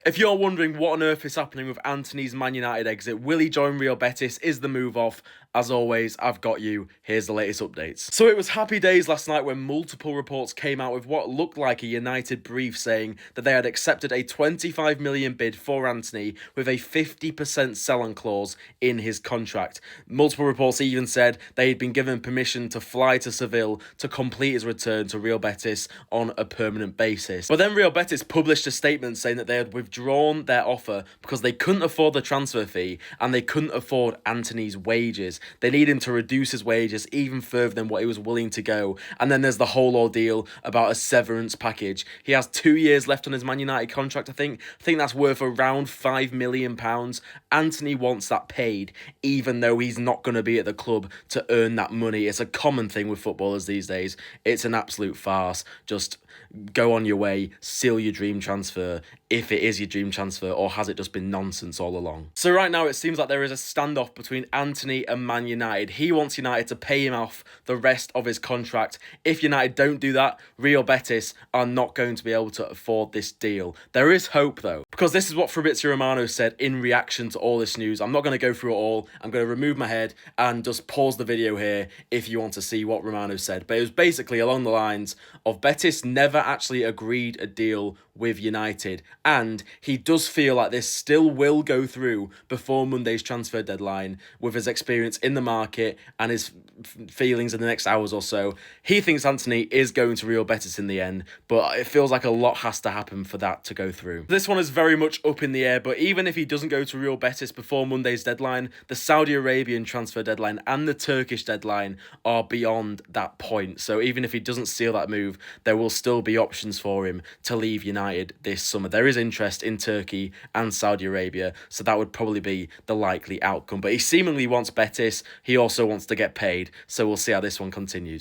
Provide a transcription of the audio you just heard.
If you're wondering what on earth is happening with Antony's Man United exit, will he join Real Betis? Is the move off? As always, I've got you. Here's the latest updates. So it was happy days last night when multiple reports came out with what looked like a United brief saying that they had accepted a 25 million bid for Antony with a 50% sell-on clause in his contract. Multiple reports even said they had been given permission to fly to Seville to complete his return to Real Betis on a permanent basis. But then Real Betis published a statement saying that they had withdrawn their offer because they couldn't afford the transfer fee and they couldn't afford Antony's wages. They need him to reduce his wages even further than what he was willing to go. And then there's the whole ordeal about a severance package. He has 2 years left on his Man United contract, I think. I think that's worth around £5 million. Antony wants that paid, even though he's not going to be at the club to earn that money. It's a common thing with footballers these days. It's an absolute farce. Just go on your way, seal your dream transfer, if it is your dream transfer, or has it just been nonsense all along? So right now it seems like there is a standoff between Antony and Man United. He wants United to pay him off the rest of his contract. If United don't do that, Real Betis are not going to be able to afford this deal. There is hope though, because this is what Fabrizio Romano said in reaction to all this news. I'm not going to go through it all. I'm going to remove my head and just pause the video here if you want to see what Romano said. But it was basically along the lines of Betis never actually agreed a deal with United, and he does feel like this still will go through before Monday's transfer deadline with his experience in the market and his feelings in the next hours or so. He thinks Antony is going to Real Betis in the end, but it feels like a lot has to happen for that to go through. This one is very much up in the air, but even if he doesn't go to Real Betis before Monday's deadline, the Saudi Arabian transfer deadline and the Turkish deadline are beyond that point. So even if he doesn't seal that move, there will still be options for him to leave United this summer. There is interest in Turkey and Saudi Arabia, so that would probably be the likely outcome. But he seemingly wants Betis. He also wants to get paid, so we'll see how this one continues.